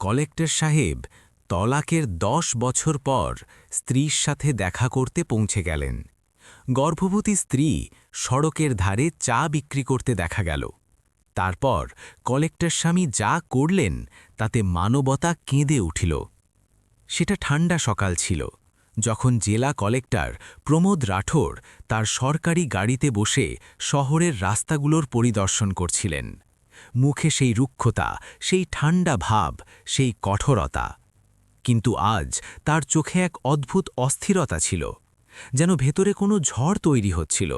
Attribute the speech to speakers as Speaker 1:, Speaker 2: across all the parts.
Speaker 1: Collector সাহেব তলাকের 10 বছর পর স্ত্রীর সাথে দেখা করতে পৌঁছে গেলেন। গর্ভবতী স্ত্রী সড়কের ধারে চা বিক্রি করতে দেখা গেল। তারপর কলেক্টর স্বামী যা করলেন তাতে মানবতা কেঁদে উঠিল। সেটা ঠান্ডা সকাল ছিল, যখন জেলা কলেক্টর প্রমোদ রাঠোর তার সরকারি গাড়িতে বসে শহরের রাস্তাগুলোর পরিদর্শন করছিলেন। মুখে সেই রুক্ষতা, সেই ঠান্ডা ভাব, সেই কঠোরতা। কিন্তু আজ তার চোখে এক অদ্ভুত অস্থিরতা ছিল, যেন ভেতরে কোনো ঝড় তৈরি হচ্ছিল।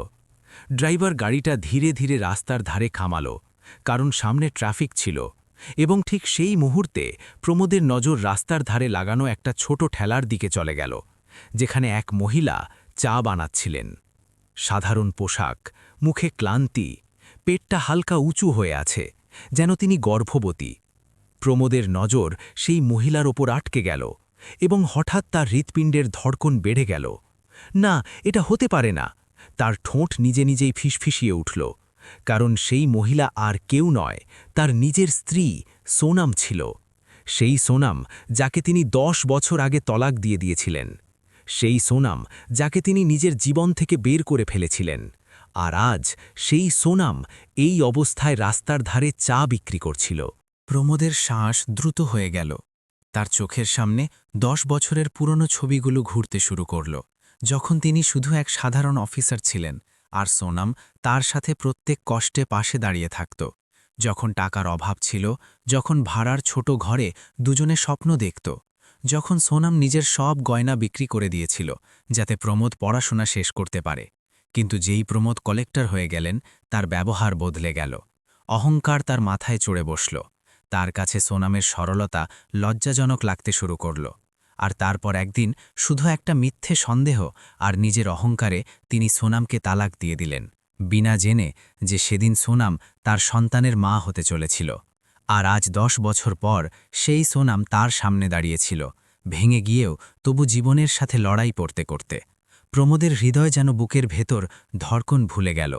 Speaker 1: ড্রাইভার গাড়িটা ধীরে ধীরে রাস্তার ধারে থামাল, কারণ সামনে ট্রাফিক ছিল, এবং ঠিক সেই মুহূর্তে প্রমোদের নজর রাস্তার ধারে লাগানো একটা ছোট ঠেলার দিকে চলে গেল, যেখানে এক মহিলা চা বানাচ্ছিলেন। সাধারণ পোশাক, মুখে ক্লান্তি, পেটটা হালকা উঁচু হয়ে আছে, যেন তিনি গর্ভবতী। প্রমোদের নজর সেই মহিলার ওপর আটকে গেল, এবং হঠাৎ তার হৃৎপিণ্ডের ধড়কন বেড়ে গেল। না, এটা হতে পারে না। তার ঠোঁট নিজে নিজেই ফিসফিসিয়ে উঠল, কারণ সেই মহিলা আর কেউ নয়, তার নিজের স্ত্রী সোনাম ছিল। সেই সোনাম যাকে তিনি 10 বছর আগে তলাক দিয়ে দিয়েছিলেন। সেই সোনাম যাকে তিনি নিজের জীবন থেকে বের করে ফেলেছিলেন। আর আজ সেই সোনাম এই অবস্থায় রাস্তার ধারে চা বিক্রি করছিল। প্রমোদের শ্বাস দ্রুত হয়ে গেল। তার চোখের সামনে 10 বছরের পুরনো ছবিগুলো ঘুরতে শুরু করল, যখন তিনি শুধু এক সাধারণ অফিসার ছিলেন, আর সোনাম তার সাথে প্রত্যেক কষ্টে পাশে দাঁড়িয়ে থাকত। যখন টাকার অভাব ছিল, যখন ভাড়ার ছোট ঘরে দুজনে স্বপ্ন দেখত, যখন সোনাম নিজের সব গয়না বিক্রি করে দিয়েছিল যাতে প্রমোদ পড়াশোনা শেষ করতে পারে। কিন্তু যেই প্রমোদ কলেক্টর হয়ে গেলেন, তার ব্যবহার বদলে গেল। অহংকার তার মাথায় চড়ে বসল। তার কাছে সোনামের সরলতা লজ্জাজনক লাগতে শুরু করল। আর তারপর একদিন শুধু একটা মিথ্যে সন্দেহ আর নিজের অহংকারে তিনি সোনামকে তালাক দিয়ে দিলেন, বিনা জেনে যে সেদিন সোনাম তার সন্তানের মা হতে চলেছিল। আর আজ 10 বছর পর সেই সোনাম তার সামনে দাঁড়িয়েছিল, ভেঙে গিয়েও তবু জীবনের সাথে লড়াই করতে করতে। প্রমোদের হৃদয় যেন বুকের ভেতর ধড়কন ভুলে গেল।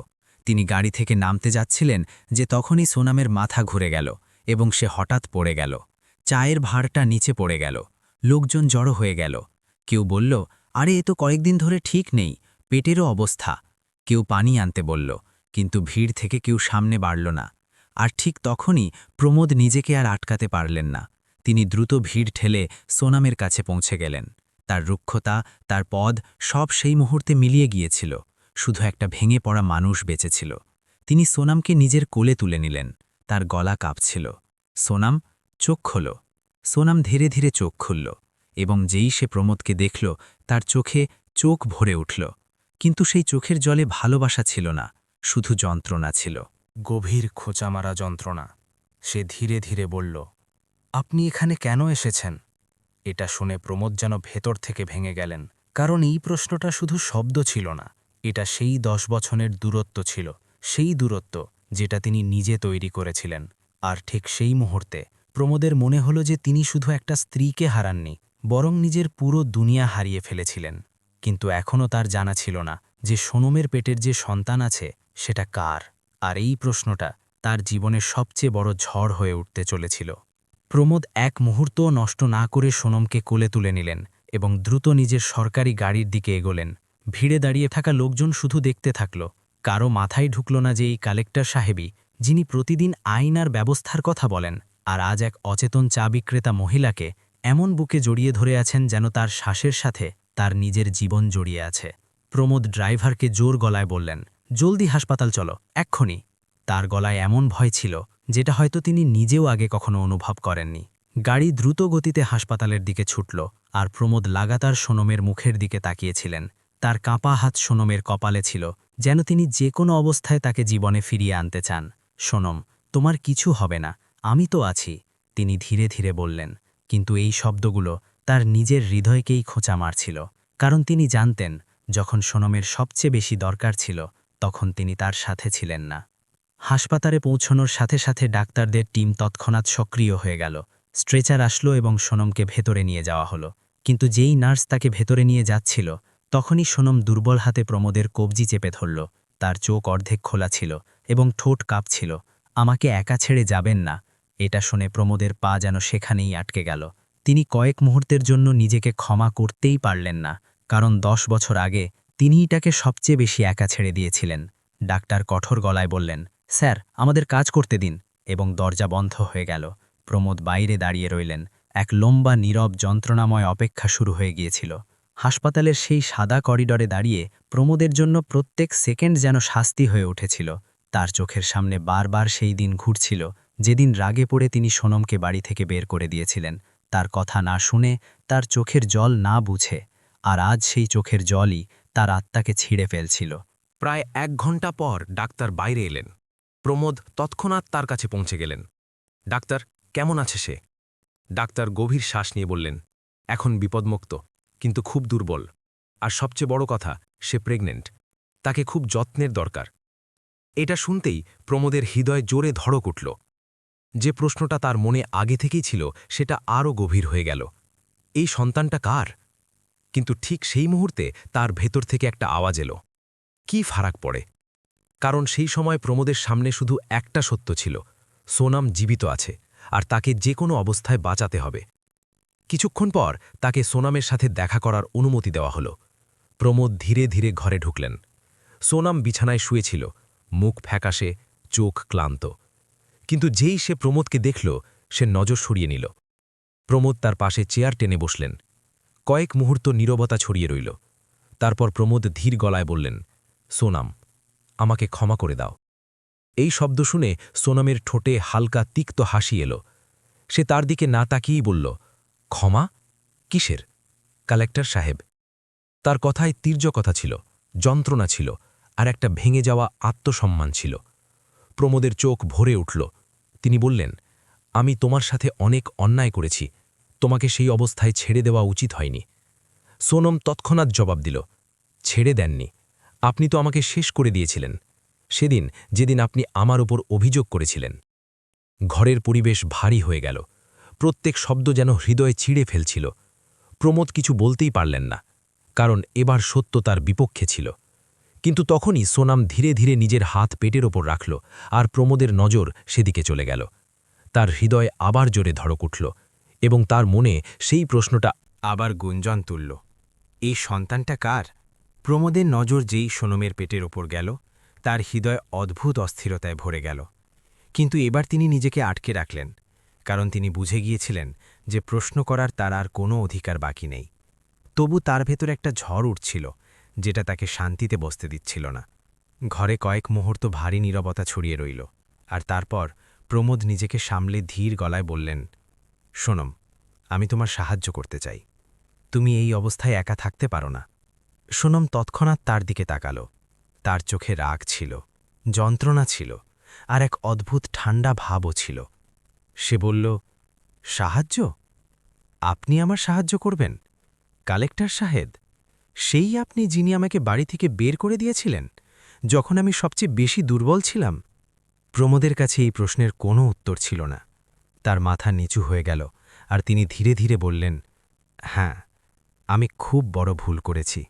Speaker 1: তিনি গাড়ি থেকে নামতে যাচ্ছিলেন যে তখনই সোনামের মাথা ঘুরে গেল, এবং সে হঠাৎ পড়ে গেল। চায়ের ভাঁড়টা নিচে পড়ে গেল। লোকজন জড়ো হয়ে গেল। কেউ বলল, আরে এ তো কয়েকদিন ধরে ঠিক নেই, পেটেরও অবস্থা। কেউ পানি আনতে বলল, কিন্তু ভিড় থেকে কেউ সামনে বাড়ল না। আর ঠিক তখনই প্রমোদ নিজেকে আর আটকাতে পারলেন না। তিনি দ্রুত ভিড় ঠেলে সোনামের কাছে পৌঁছে গেলেন। তার রুক্ষতা, তার পদ, সব সেই মুহূর্তে মিলিয়ে গিয়েছিল। শুধু একটা ভেঙে পড়া মানুষ বেঁচেছিল। তিনি সোনামকে নিজের কোলে তুলে নিলেন। তার গলা কাঁপছিল। সোনাম, চোখ খোলো। সোনাম ধীরে ধীরে চোখ খুলল, এবং যেই সে প্রমোদকে দেখল, তার চোখে চোখ ভরে উঠল। কিন্তু সেই চোখের জলে ভালোবাসা ছিল না, শুধু যন্ত্রণা ছিল, গভীর খোঁচামারা যন্ত্রণা। সে ধীরে ধীরে বলল, আপনি এখানে কেন এসেছেন? এটা শুনে প্রমোদ যেন ভেতর থেকে ভেঙে গেলেন, কারণ এই প্রশ্নটা শুধু শব্দ ছিল না, এটা সেই 10 বছরের দূরত্ব ছিল, সেই দূরত্ব যেটা তিনি নিজে তৈরি করেছিলেন। আর ঠিক সেই মুহূর্তে প্রমোদের মনে হলো যে তিনি শুধু একটা স্ত্রীকে হারাননি, বরং নিজের পুরো দুনিয়া হারিয়ে ফেলেছিলেন। কিন্তু এখনও তার জানা ছিল না যে সোনমের পেটের যে সন্তান আছে সেটা কার। আর এই প্রশ্নটা তার জীবনের সবচেয়ে বড় ঝড় হয়ে উঠতে চলেছিল। প্রমোদ এক মুহূর্তও নষ্ট না করে সোনমকে কোলে তুলে নিলেন, এবং দ্রুত নিজের সরকারি গাড়ির দিকে এগোলেন। ভিড়ে দাঁড়িয়ে থাকা লোকজন শুধু দেখতে থাকল। কারো মাথায় ঢুকল না যে এই কালেক্টর সাহেবই, যিনি প্রতিদিন আইন আর ব্যবস্থার কথা বলেন, আর আজ এক অচেতন চা বিক্রেতা মহিলাকে এমন বুকে জড়িয়ে ধরে আছেন যেন তার শ্বাসের সাথে তার নিজের জীবন জড়িয়ে আছে। প্রমোদ ড্রাইভারকে জোর গলায় বললেন, জলদি হাসপাতাল চলো, এক্ষুনি। তার গলায় এমন ভয় ছিল যেটা হয়তো তিনি নিজেও আগে কখনো অনুভব করেননি। গাড়ি দ্রুত গতিতে হাসপাতালের দিকে ছুটল, আর প্রমোদ লাগাতার সোনমের মুখের দিকে তাকিয়েছিলেন। তার কাঁপা হাত সোনমের কপালে ছিল, যেন তিনি যে কোনো অবস্থায় তাকে জীবনে ফিরিয়ে আনতে চান। সোনম, তোমার কিছু হবে না, আমি তো আছি, তিনি ধীরে ধীরে বললেন। কিন্তু এই শব্দগুলো তার নিজের হৃদয়কেই খোঁচা মারছিল, কারণ তিনি জানতেন যখন সোনমের সবচেয়ে বেশি দরকার ছিল তখন তিনি তার সাথে ছিলেন না। হাসপাতালে পৌঁছানোর সাথে সাথে ডাক্তারদের টিম তৎক্ষণাৎ সক্রিয় হয়ে গেল। স্ট্রেচার আসলো এবং সোনমকে ভেতরে নিয়ে যাওয়া হলো। কিন্তু যেই নার্স তাকে ভেতরে নিয়ে যাচ্ছিল, তখনই সোনম দুর্বল হাতে প্রমোদের কবজি চেপে ধরল। তার চোখ অর্ধেক খোলা ছিল এবং ঠোঁট কাঁপছিল। আমাকে একা ছেড়ে যাবেন না,
Speaker 2: এটা শুনে প্রমোদের পা যেন সেখানেই আটকে গেল। তিনি কয়েক মুহূর্তের জন্য নিজেকে ক্ষমা করতেই পারলেন না, কারণ 10 বছর আগে তিনিই তাকে সবচেয়ে বেশি একা ছেড়ে দিয়েছিলেন। ডাক্তার কঠোর গলায় বললেন, স্যার, আমাদের কাজ করতে দিন, এবং দরজা বন্ধ হয়ে গেল। প্রমোদ বাইরে দাঁড়িয়ে রইলেন। এক লম্বা নীরব যন্ত্রণাময় অপেক্ষা শুরু হয়ে গিয়েছিল। হাসপাতালের সেই সাদা করিডরে দাঁড়িয়ে প্রমোদের জন্য প্রত্যেক সেকেন্ড যেন শাস্তি হয়ে উঠেছিল। তার চোখের সামনে বারবার সেই দিন ঘুরছিল, যেদিন রাগে পড়ে তিনি সোনমকে বাড়ি থেকে বের করে দিয়েছিলেন, তার কথা না শুনে, তার চোখের জল না বুঝে। আর আজ সেই চোখের জলই তার আত্মাকে ছিঁড়ে ফেলছিল।
Speaker 1: প্রায় 1 ঘন্টা পর ডাক্তার বাইরে এলেন। প্রমোদ তৎক্ষণাৎ তার কাছে পৌঁছে গেলেন। ডাক্তার, কেমন আছে সে? ডাক্তার গভীর শ্বাস নিয়ে বললেন, এখন বিপদমুক্ত, কিন্তু খুব দুর্বল। আর সবচেয়ে বড় কথা, সে প্রেগনেন্ট। তাকে খুব যত্নের দরকার। এটা শুনতেই প্রমোদের হৃদয় জোরে ধড়ক উঠল। যে প্রশ্নটা তার মনে আগে থেকেই ছিল সেটা আরও গভীর হয়ে গেল। এই সন্তানটা কার? কিন্তু ঠিক সেই মুহূর্তে তার ভেতর থেকে একটা আওয়াজ এলো, কি ফারাক পড়ে? কারণ সেই সময় প্রমোদের সামনে শুধু একটা সত্য ছিল, সোনাম জীবিত আছে, আর তাকে যে কোনো অবস্থায় বাঁচাতে হবে। কিছুক্ষণ পর তাকে সোনামের সাথে দেখা করার অনুমতি দেওয়া হলো। প্রমোদ ধীরে ধীরে ঘরে ঢুকলেন। সোনাম বিছানায় শুয়েছিল, মুখ ফ্যাকাশে, চোখ ক্লান্ত। কিন্তু যেই সে প্রমোদকে দেখল, সে নজর সরিয়ে নিল। প্রমোদ তার পাশে চেয়ার টেনে বসলেন। কয়েক মুহূর্ত নীরবতা ছড়িয়ে রইল। তারপর প্রমোদ ধীর গলায় বললেন, সোনাম, আমাকে ক্ষমা করে দাও। এই শব্দ শুনে সোনামের ঠোঁটে হালকা তিক্ত হাসি এলো। সে তার দিকে না তাকিয়েই বলল, ক্ষমা? কিসের? কালেক্টর সাহেব। তার কথায় তীর্যকথা ছিল, যন্ত্রণা ছিল, আর একটা ভেঙে যাওয়া আত্মসম্মান ছিল। প্রমোদের চোখ ভরে উঠল। তিনি বললেন, আমি তোমার সাথে অনেক অন্যায় করেছি, তোমাকে সেই অবস্থায় ছেড়ে দেওয়া উচিত হয়নি। সোনম তৎক্ষণাৎ জবাব দিল, ছেড়ে দেননি, আপনি তো আমাকে শেষ করে দিয়েছিলেন, সেদিন যেদিন আপনি আমার ওপর অভিযোগ করেছিলেন। ঘরের পরিবেশ ভারী হয়ে গেল। প্রত্যেক শব্দ যেন হৃদয়ে ছিঁড়ে ফেলছিল। প্রমোদ কিছু বলতেই পারলেন না, কারণ এবার সত্য তার বিপক্ষে ছিল। কিন্তু তখনই সোনাম ধীরে ধীরে নিজের হাত পেটের ওপর রাখল, আর প্রমোদের নজর সেদিকে চলে গেল। তার হৃদয় আবার জোরে ধড়ক উঠল, এবং তার মনে সেই প্রশ্নটা আবার গুঞ্জন তুলল, এই সন্তানটা কার? প্রমোদের নজর যেই সোনমের পেটের ওপর গেল, তার হৃদয় অদ্ভুত অস্থিরতায় ভরে গেল। কিন্তু এবার তিনি নিজেকে আটকে রাখলেন, কারণ তিনি বুঝে গিয়েছিলেন যে প্রশ্ন করার তার আর কোনো অধিকার বাকি নেই। তবু তার ভেতর একটা ঝড় উঠছিল, যেটা তাকে শান্তিতে বসতে দিচ্ছিল না। ঘরে কয়েক মুহূর্ত ভারী নীরবতা ছড়িয়ে রইল, আর তারপর প্রমোদ নিজেকে সামলে ধীর গলায় বললেন, সোনম, আমি তোমার সাহায্য করতে চাই। তুমি এই অবস্থায় একা থাকতে পারো না। সোনম তৎক্ষণাৎ তার দিকে তাকাল। তার চোখে রাগ ছিল, যন্ত্রণা ছিল, আর এক অদ্ভুত ঠান্ডা ভাবও ছিল। সে বলল, সাহায্য? আপনি আমার সাহায্য করবেন? কালেক্টর সাহেব, সেই আপনি যিনি আমাকে বাড়ি থেকে বের করে দিয়েছিলেন, যখন আমি সবচেয়ে বেশি দুর্বল ছিলাম? প্রমোদের কাছে এই প্রশ্নের কোনো উত্তর ছিল না। তার মাথা নিচু হয়ে গেল, আর তিনি ধীরে ধীরে বললেন, হ্যাঁ, আমি খুব বড় ভুল করেছি,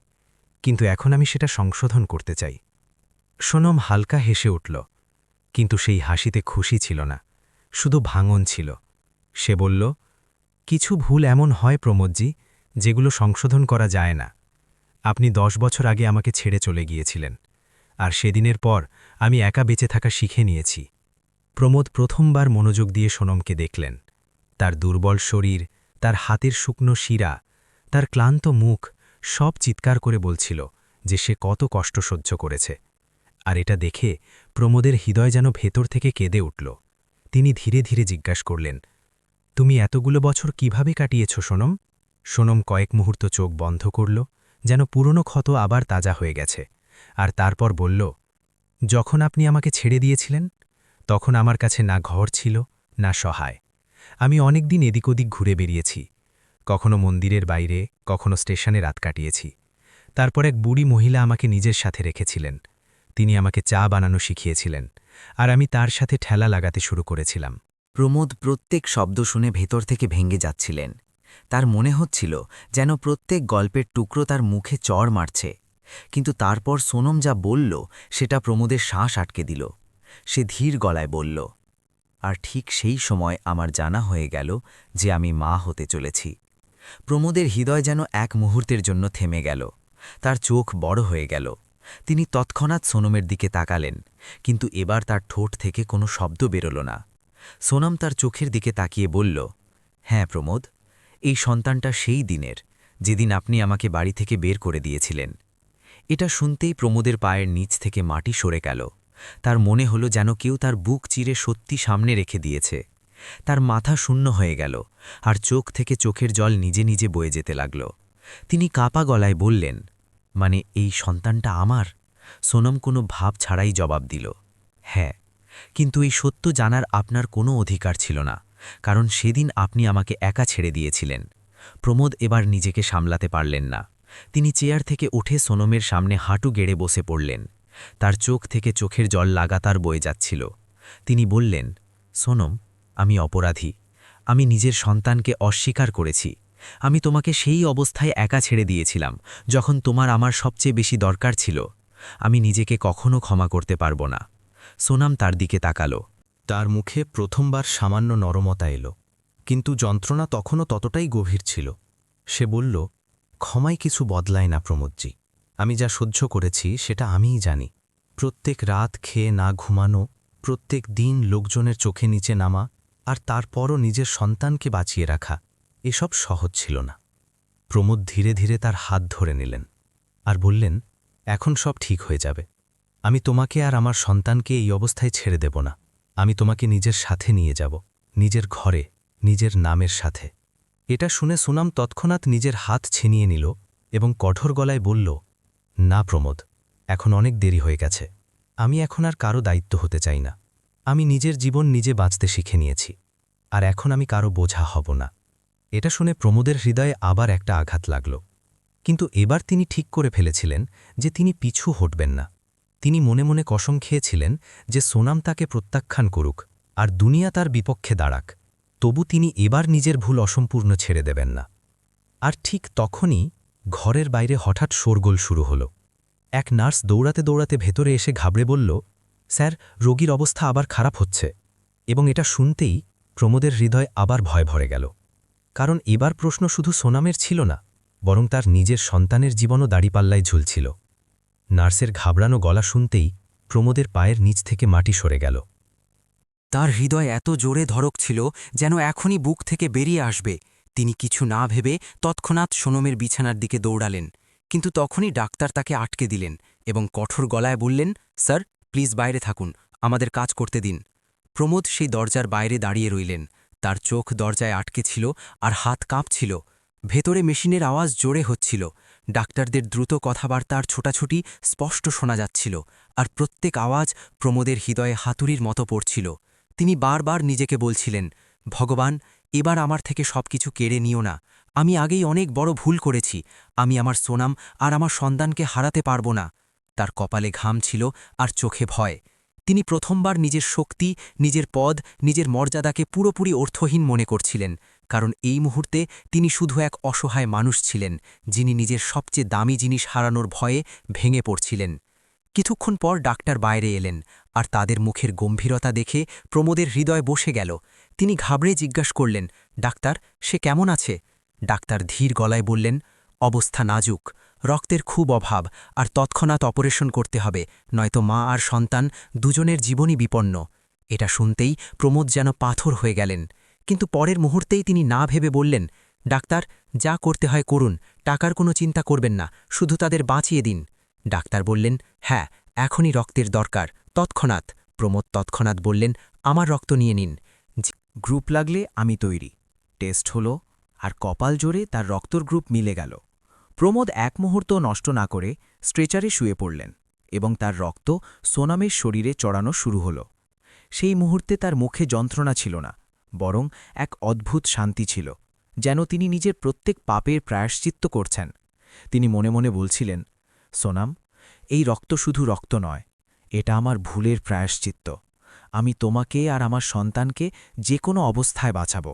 Speaker 1: কিন্তু এখন আমি সেটা সংশোধন করতে চাই। সোনম হালকা হেসে উঠল, কিন্তু সেই হাসিতে খুশি ছিল না, শুধু ভাঙন ছিল। সে বলল, কিছু ভুল এমন হয় প্রমোদজি, যেগুলো সংশোধন করা যায় না। আপনি 10 বছর আগে আমাকে ছেড়ে চলে গিয়েছিলেন, আর সেদিনের পর আমি একা বেঁচে থাকা শিখে নিয়েছি। প্রমোদ প্রথমবার মনোযোগ দিয়ে সোনমকে দেখলেন। তার দুর্বল শরীর, তার হাতের শুকনো শিরা, তার ক্লান্ত মুখ, সব চিৎকার করে বলছিল যে সে কত কষ্ট সহ্য করেছে। আর এটা দেখে প্রমোদের হৃদয় যেন ভেতর থেকে কেঁদে উঠল। তিনি ধীরে ধীরে জিজ্ঞাসা করলেন, তুমি এতগুলো বছর কিভাবে কাটিয়েছ সোনম? সোনম কয়েক মুহূর্ত চোখ বন্ধ করল, যেন পুরনো ক্ষত আবার তাজা হয়ে গেছে, আর তারপর বলল, যখন আপনি আমাকে ছেড়ে দিয়েছিলেন, তখন আমার কাছে না ঘর ছিল, না সহায়। আমি অনেক দিন এদিক ওদিক ঘুরে বেরিয়েছি, কখনো মন্দিরের বাইরে, কখনো স্টেশনে রাত কাটিয়েছি। তারপর এক বুড়ি মহিলা আমাকে নিজের সাথে রেখেছিলেন। তিনি আমাকে চা বানানো শিখিয়েছিলেন, আর আমি তার সাথে ঠেলা লাগাতে শুরু করেছিলাম।
Speaker 3: প্রমোদ প্রত্যেক শব্দ শুনে ভেতর থেকে ভেঙে যাচ্ছিলেন। তার মনে হচ্ছিল যেন প্রত্যেক গল্পের টুকরো তার মুখে চড় মারছে। কিন্তু তারপর সোনম যা বলল, সেটা প্রমোদের শ্বাস আটকে দিল। সে ধীর গলায় বলল, আর ঠিক সেই সময় আমার জানা হয়ে গেল যে আমি মা হতে চলেছি। প্রমোদের হৃদয় যেন এক মুহূর্তের জন্য থেমে গেল। তার চোখ বড় হয়ে গেল। তিনি তৎক্ষণাৎ সোনমের দিকে তাকালেন, কিন্তু এবার তার ঠোঁট থেকে কোনো শব্দ বেরোল না। সোনম তার চোখের দিকে তাকিয়ে বলল, হ্যাঁ প্রমোদ, এই সন্তানটা সেই দিনের, যেদিন আপনি আমাকে বাড়ি থেকে বের করে দিয়েছিলেন। এটা শুনতেই প্রমোদের পায়ের নিচ থেকে মাটি সরে গেল। তার মনে হলো যেন কেউ তার বুক চিরে সত্যি সামনে রেখে দিয়েছে। তার মাথা শূন্য হয়ে গেল, আর চোখ থেকে চোখের জল নিজে নিজে বয়ে যেতে লাগল। তিনি কাঁপা গলায় বললেন, মানে এই সন্তানটা আমার? সোনম কোনো ভাব ছাড়াই জবাব দিল, হ্যাঁ, কিন্তু এই সত্য জানার আপনার কোনো অধিকার ছিল না, কারণ সেদিন আপনি আমাকে একা ছেড়ে দিয়েছিলেন। প্রমোদ এবার নিজেকে সামলাতে পারলেন না। তিনি চেয়ার থেকে উঠে সোনমের সামনে হাঁটু গেড়ে বসে পড়লেন। তার চোখ থেকে চোখের জল লাগাতার বয়ে যাচ্ছিল। তিনি বললেন, সোনম, আমি অপরাধী। আমি নিজের সন্তানকে অস্বীকার করেছি। আমি তোমাকে সেই অবস্থায় একা ছেড়ে দিয়েছিলাম যখন তোমার আমার সবচেয়ে বেশি দরকার ছিল। আমি নিজেকে কখনো ক্ষমা করতে পারব না। সোনাম তার দিকে তাকালো।
Speaker 1: তার মুখে প্রথমবার সামান্য নরমতা এলো, কিন্তু যন্ত্রণা তখনও ততটাই গভীর ছিল। সে বলল, ক্ষমায় কিছু বদলায় না প্রমোদজি। আমি যা সহ্য করেছি সেটা আমিই জানি। প্রত্যেক রাত খেয়ে না ঘুমানো, প্রত্যেক দিন লোকজনের চোখে নিচে নামা, আর তারপরও নিজের সন্তানকে বাঁচিয়ে রাখা, এসব সহজ ছিল না। প্রমোদ ধীরে ধীরে তার হাত ধরে নিলেন আর বললেন, এখন সব ঠিক হয়ে যাবে। আমি তোমাকে আর আমার সন্তানকে এই অবস্থায় ছেড়ে দেব না। আমি তোমাকে নিজের সাথে নিয়ে যাব, নিজের ঘরে, নিজের নামের সাথে। এটা শুনে সোনাম তৎক্ষণাৎ নিজের হাত ছিনিয়ে নিল এবং কঠোর গলায় বলল, না প্রমোদ, এখন অনেক দেরি হয়ে গেছে। আমি এখন আর কারো দায়িত্ব হতে চাই না। আমি নিজের জীবন নিজে বাঁচতে শিখে নিয়েছি, আর এখন আমি কারো বোঝা হব না। এটা শুনে প্রমোদের হৃদয়ে আবার একটা আঘাত লাগল, কিন্তু এবার তিনি ঠিক করে ফেলেছিলেন যে তিনি পিছু হটবেন না। তিনি মনে মনে কসম খেয়েছিলেন যে সোনাম তাকে প্রত্যাখ্যান করুক আর দুনিয়া তার বিপক্ষে দাঁড়াক, তবু তিনি এবার নিজের ভুল অসম্পূর্ণ ছেড়ে দেবেন না। আর ঠিক তখনই ঘরের বাইরে হঠাৎ শোরগোল শুরু হল। এক নার্স দৌড়াতে দৌড়াতে ভেতরে এসে ঘাবড়ে বলল, স্যার, রোগীর অবস্থা আবার খারাপ হচ্ছে। এবং এটা শুনতেই প্রমোদের হৃদয় আবার ভয় ভরে গেল, কারণ এবার প্রশ্ন শুধু সোনামের ছিল না, বরং তার নিজের সন্তানের জীবনও দাড়িপাল্লায় ঝুলছিল। নার্সের ঘাবড়ানো গলা শুনতেই প্রমোদের পায়ের নিচ থেকে মাটি সরে গেল।
Speaker 4: তার হৃদয় এত জোরে ধড়কছিল যেন এখনই বুক থেকে বেরিয়ে আসবে। তিনি কিছু না ভেবে তৎক্ষণাৎ সোনমের বিছানার দিকে দৌড়ালেন, কিন্তু তখনই ডাক্তার তাকে আটকে দিলেন এবং কঠোর গলায় বললেন, স্যার, প্লিজ বাইরে থাকুন, আমাদের কাজ করতে দিন। প্রমোদ সেই দরজার বাইরে দাঁড়িয়ে রইলেন। তার চোখ দরজায় আটকে ছিল আর হাত কাঁপছিল। ভেতরে মেশিনের আওয়াজ জোরে হচ্ছিল। ডাক্তারদের দ্রুত কথাবার্তার ছোটাছুটি স্পষ্ট শোনা যাচ্ছিল, আর প্রত্যেক আওয়াজ প্রমোদের হৃদয়ে হাতুড়ির মতো পড়ছিল। তিনি বারবার নিজেকে বলছিলেন, ভগবান, এবার আমার থেকে সবকিছু কেড়ে নিও না। আমি আগেই অনেক বড় ভুল করেছি। আমি আমার সোনাম আর আমার সন্তানকে হারাতে পারব না। তার কপালে ঘাম ছিল আর চোখে ভয়। তিনি প্রথমবার নিজের শক্তি, নিজের পদ, নিজের মর্যাদাকে পুরোপুরি অর্থহীন মনে করছিলেন, কারণ এই মুহূর্তে তিনি শুধু এক অসহায় মানুষ ছিলেন, যিনি নিজের সবচেয়ে দামি জিনিস হারানোর ভয়ে ভেঙে পড়ছিলেন। কিছুক্ষণ পর ডাক্তার বাইরে এলেন, আর তাদের মুখের গম্ভীরতা দেখে প্রমোদের হৃদয় বসে গেল। তিনি ঘাবড়ে জিজ্ঞাসা করলেন, ডাক্তার, সে কেমন আছে? ডাক্তার ধীর গলায় বললেন, অবস্থা নাজুক, রক্তের খুব অভাব, আর তৎক্ষণাৎ অপারেশন করতে হবে, নয়তো মা আর সন্তান দুজনের জীবনই বিপন্ন। এটা শুনতেই প্রমোদ যেন পাথর হয়ে গেলেন, কিন্তু পরের মুহূর্তেই তিনি না ভেবে বললেন, ডাক্তার, যা করতে হয় করুন, টাকার কোনো চিন্তা করবেন না, শুধু তাদের বাঁচিয়ে দিন। ডাক্তার বললেন, হ্যাঁ, এখনই রক্তের দরকার, তৎক্ষণাৎ। প্রমোদ তৎক্ষণাৎ বললেন, আমার রক্ত নিয়ে নিন। গ্রুপ লাগলে আমি তৈরি। টেস্ট হলো, আর কপাল জোরে তার রক্তর গ্রুপ মিলে গেল। প্রমোদ এক মুহূর্ত নষ্ট না করে স্ট্রেচারে শুয়ে পড়লেন এবং তার রক্ত সোনামের শরীরে চড়ানো শুরু হল। সেই মুহূর্তে তার মুখে যন্ত্রণা ছিল না, বরং এক অদ্ভুত শান্তি ছিল, যেন তিনি নিজের প্রত্যেক পাপের প্রায়শ্চিত্ত করছেন। তিনি মনে মনে বলছিলেন, সোনাম, এই রক্ত শুধু রক্ত নয়, এটা আমার ভুলের প্রায়শ্চিত্ত। আমি তোমাকে আর আমার সন্তানকে যে কোনো অবস্থায় বাঁচাব।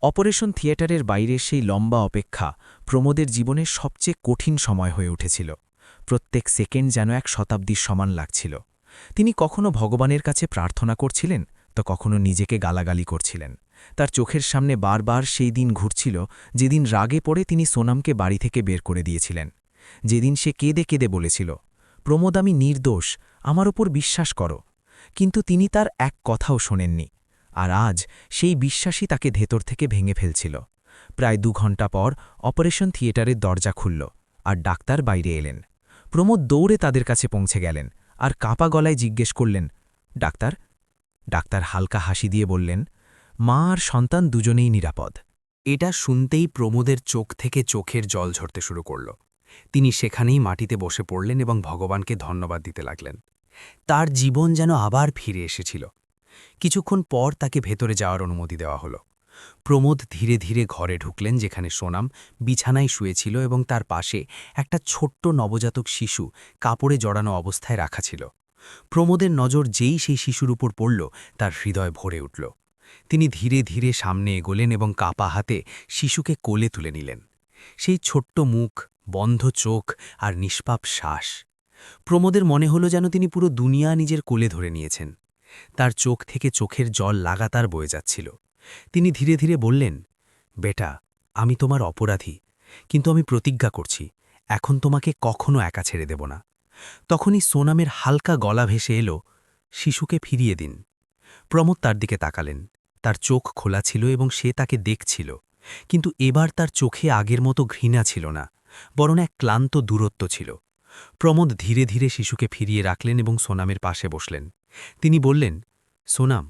Speaker 4: অপারেশন থিয়েটারের বাইরে সেই লম্বা অপেক্ষা প্রমোদের জীবনের সবচেয়ে কঠিন সময় হয়ে উঠেছিল। প্রত্যেক সেকেন্ড যেন এক শতাব্দীর সমান লাগছিল। তিনি কখনো ভগবানের কাছে প্রার্থনা করছিলেন,
Speaker 1: তো কখনো নিজেকে গালাগালি করছিলেন। তার চোখের সামনে বারবার সেই দিন ঘুরছিল যেদিন রাগে পড়ে তিনি সোনামকে বাড়ি থেকে বের করে দিয়েছিলেন, যেদিন সে কেঁদে কেঁদে বলেছিল, প্রমোদ আমি নির্দোষ, আমার ওপর বিশ্বাস করো। কিন্তু তিনি তার এক কথাও শোনেননি। আর আজ সেই বিশ্বাসই তাকে ভেতর থেকে ভেঙে ফেলছিল। প্রায় 2 ঘণ্টা পর অপারেশন থিয়েটারের দরজা খুলল, আর ডাক্তার বাইরে এলেন। প্রমোদ দৌড়ে তাদের কাছে পৌঁছে গেলেন, আর কাপা গলায় জিজ্ঞেস করলেন, ডাক্তার? ডাক্তার হালকা হাসি দিয়ে বললেন, মা আর সন্তান দুজনেই নিরাপদ।
Speaker 5: এটা শুনতেই প্রমোদের চোখ থেকে চোখের জল ঝরতে শুরু করল। তিনি সেখানেই মাটিতে বসে পড়লেন এবং ভগবানকে ধন্যবাদ দিতে লাগলেন। তার জীবন যেন আবার ফিরে এসেছিল। কিছুক্ষণ পর তাকে ভেতরে যাওয়ার অনুমতি দেওয়া হলো। প্রমোদ ধীরে ধীরে ঘরে ঢুকলেন, যেখানে সোনাম বিছানায় শুয়েছিল এবং তার পাশে একটা ছোট্ট নবজাতক শিশু কাপড়ে জড়ানো অবস্থায় রাখা ছিল। প্রমোদের নজর যেই সেই শিশুর উপর পড়ল, তার হৃদয় ভরে উঠল। তিনি ধীরে ধীরে সামনে এগোলেন এবং কাপা হাতে শিশুকে কোলে তুলে নিলেন। সেই ছোট্ট মুখ, বন্ধ চোখ আর নিষ্পাপ শ্বাস। প্রমোদের মনে হলো যেন তিনি পুরো দুনিয়া নিজের কোলে ধরে নিয়েছেন। তার চোখ থেকে চোখের জল লাগাতার বয়ে যাচ্ছিল। তিনি ধীরে ধীরে বললেন, বেটা, আমি তোমার অপরাধী, কিন্তু আমি প্রতিজ্ঞা করছি এখন তোমাকে কখনো একা ছেড়ে দেব না। তখনই সোনামের হালকা গলা ভেসে এলো, শিশুকে ফিরিয়ে দিন। প্রমোদ তার দিকে তাকালেন। তার চোখ খোলা ছিল এবং সে তাকে দেখছিল, কিন্তু এবার তার চোখে আগের মতো ঘৃণা ছিল না, বরং এক ক্লান্ত দূরত্ব ছিল। প্রমোদ ধীরে ধীরে শিশুকে ফিরিয়ে রাখলেন এবং সোনামের পাশে বসলেন। তিনি বললেন, সোনাম,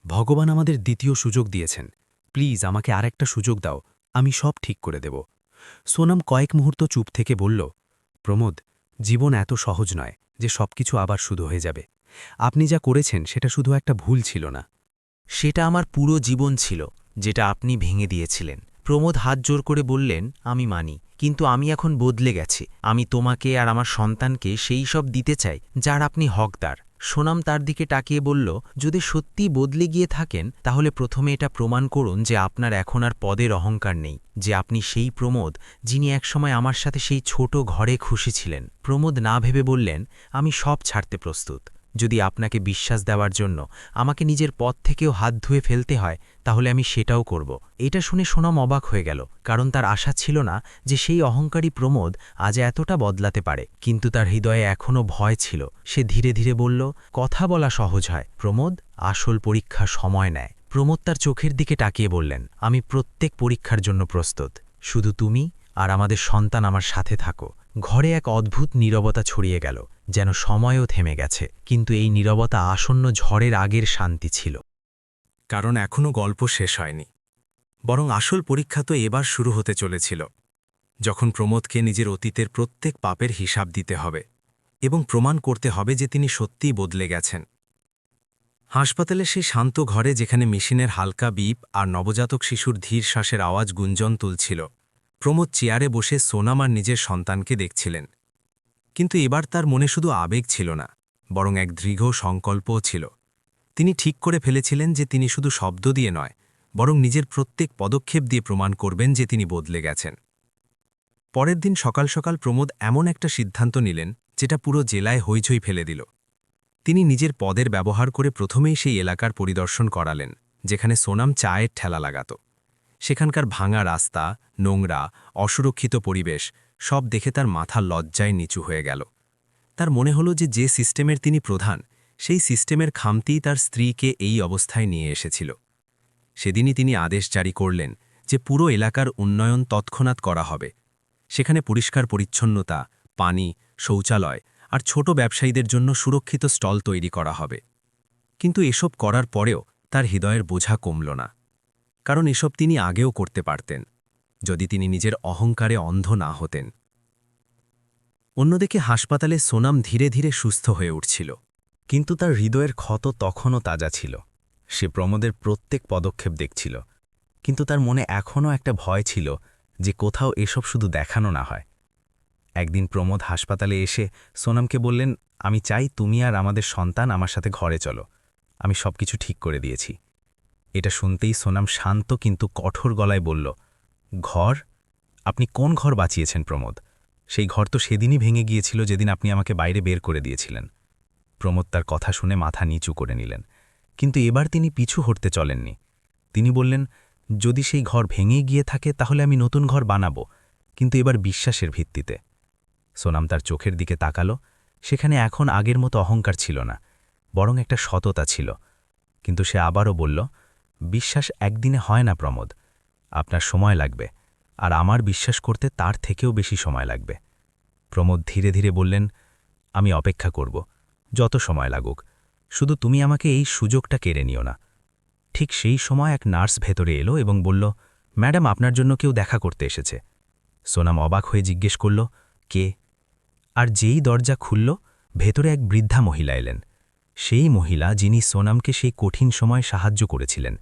Speaker 5: ভগবান আমাদের দ্বিতীয় সুযোগ দিয়েছেন, প্লিজ আমাকে আরেকটা সুযোগ দাও, আমি সব ঠিক করে দেব। সোনাম কয়েক মুহূর্ত চুপ থেকে বলল, প্রমোদ, জীবন এত সহজ নয় যে সবকিছু আবার শুরু হয়ে যাবে। আপনি যা করেছেন সেটা শুধু একটা ভুল ছিল না।
Speaker 3: সেটা আমার পুরো জীবন ছিল, যেটা আপনি ভেঙে দিয়েছিলেন। প্রমোদ হাত জোর করে বললেন, আমি মানি, কিন্তু আমি এখন বদলে গেছি। আমি তোমাকে আর আমার সন্তানকে সেই সব দিতে চাই যার আপনি হকদার। সোনাম তার দিকে তাকিয়ে বলল, যদি সত্যি বদলে গিয়ে থাকেন তাহলে প্রথমে এটা প্রমাণ করুন যে আপনার এখন আর পদের অহংকার নেই, যে আপনি সেই প্রমোদ যিনি একসময় আমার সাথে সেই ছোট ঘরে খুশি ছিলেন। প্রমোদ না ভেবে বললেন, আমি সব ছাড়তে প্রস্তুত। যদি আপনাকে বিশ্বাস দেওয়ার জন্য আমাকে নিজের পথ থেকেও হাত ধুয়ে ফেলতে হয়, তাহলে আমি সেটাও করব। এটা শুনে সোনাম অবাক হয়ে গেল, কারণ তার আশা ছিল না যে সেই অহংকারী প্রমোদ আজ এতটা বদলাতে পারে। কিন্তু তার হৃদয়ে এখনও ভয় ছিল। সে ধীরে ধীরে বলল, কথা বলা সহজ হয় প্রমোদ, আসল পরীক্ষা সময় নেয়। প্রমোদ তার চোখের দিকে তাকিয়ে বললেন, আমি প্রত্যেক পরীক্ষার জন্য প্রস্তুত, শুধু তুমি আর আমাদের সন্তান আমার সাথে থাকো। ঘরে এক অদ্ভুত নীরবতা ছড়িয়ে গেল, যেন সময়ও থেমে গেছে, কিন্তু এই নীরবতা আসন্ন ঝড়ের আগের শান্তি ছিল।
Speaker 1: কারণ এখনও গল্প শেষ হয়নি, বরং আসল পরীক্ষা তো এবার শুরু হতে চলেছিল, যখন প্রমোদকে নিজের অতীতের প্রত্যেক পাপের হিসাব দিতে হবে এবং প্রমাণ করতে হবে যে তিনি সত্যিই বদলে গেছেন। হাসপাতালে সেই শান্ত ঘরে, যেখানে মেশিনের হালকা বিপ আর নবজাতক শিশুর ধীর শ্বাসের আওয়াজ গুঞ্জন তুলছিল, প্রমোদ চেয়ারে বসে সোনাম আর নিজের সন্তানকে দেখছিলেন। কিন্তু এবার তার মনে শুধু আবেগ ছিল না, বরং এক দৃঢ় সংকল্পও ছিল। তিনি ঠিক করে ফেলেছিলেন যে তিনি শুধু শব্দ দিয়ে নয়, বরং নিজের প্রত্যেক পদক্ষেপ দিয়ে প্রমাণ করবেন যে তিনি বদলে গেছেন। পরের দিন সকাল সকাল প্রমোদ এমন একটা সিদ্ধান্ত নিলেন যেটা পুরো জেলায় হইচই ফেলে দিল। তিনি নিজের পদের ব্যবহার করে প্রথমেই সেই এলাকার পরিদর্শন করালেন, যেখানে সোনাম চায়ের ঠেলা লাগাত। সেখানকার ভাঙা রাস্তা, নোংরা, অসুরক্ষিত পরিবেশ সব দেখে তার মাথা লজ্জায় নিচু হয়ে গেল। তার মনে হলো যে সিস্টেমের তিনি প্রধান, সেই সিস্টেমের খামতিই তার স্ত্রীকে এই অবস্থায় নিয়ে এসেছিল। সেদিনই তিনি আদেশ জারি করলেন যে পুরো এলাকার উন্নয়ন তৎক্ষণাৎ করা হবে। সেখানে পরিষ্কার পরিচ্ছন্নতা, পানি, শৌচালয় আর ছোট ব্যবসায়ীদের জন্য সুরক্ষিত স্টল তৈরি করা হবে। কিন্তু এসব করার পরেও তার হৃদয়ের বোঝা কমল না, কারণ এসব তিনি আগেও করতে পারতেন, যদি তিনি নিজের অহংকারে অন্ধ না হতেন। অন্যদিকে হাসপাতালে সোনাম ধীরে ধীরে সুস্থ হয়ে উঠছিল, কিন্তু তার হৃদয়ের ক্ষত তখনও তাজা ছিল। সে প্রমোদের প্রত্যেক পদক্ষেপ দেখছিল, কিন্তু তার মনে এখনও একটা ভয় ছিল যে কোথাও এসব শুধু দেখানো না হয়। একদিন প্রমোদ হাসপাতালে এসে সোনামকে বললেন, আমি চাই তুমি আর আমাদের সন্তান আমার সাথে ঘরে চলো, আমি সবকিছু ঠিক করে দিয়েছি। এটা শুনতেই সোনাম শান্ত কিন্তু কঠোর গলায় বলল, ঘর? আপনি কোন ঘর বাঁচিয়েছেন প্রমোদ? সেই ঘর তো সেদিনই ভেঙে গিয়েছিল যেদিন আপনি আমাকে বাইরে বের করে দিয়েছিলেন। প্রমোদ তার কথা শুনে মাথা নিচু করে নিলেন। কিন্তু এবার তিনি পিছু হটতে চলেননি। তিনি বললেন, যদি সেই ঘর ভেঙে গিয়ে থাকে তাহলে আমি নতুন ঘর বানাবো, কিন্তু এবার বিশ্বাসের ভিত্তিতে। সোনাম তার চোখের দিকে তাকালো। সেখানে এখন আগের মতো অহংকার ছিল না, বরং একটা সততা ছিল। কিন্তু সে আবারও বলল, বিশ্বাস একদিনে হয় না প্রমোদ, আপনার সময় লাগবে, আর আমার বিশ্বাস করতে তার থেকেও বেশি সময় লাগবে। প্রমোদ ধীরে ধীরে বললেন, আমি অপেক্ষা করব, যত সময় লাগুক, শুধু তুমি আমাকে এই সুযোগটা কেড়ে নিও না। ঠিক সেই সময় এক নার্স ভেতরে এলো এবং বলল, ম্যাডাম, আপনার জন্য কেউ দেখা করতে এসেছে। সোনাম অবাক হয়ে জিজ্ঞেস করল, কে? আর যেই দরজা খুলল, ভেতরে এক বৃদ্ধা মহিলা এলেন। সেই মহিলা যিনি সোনামকে সেই কঠিন সময় সাহায্য করেছিলেন।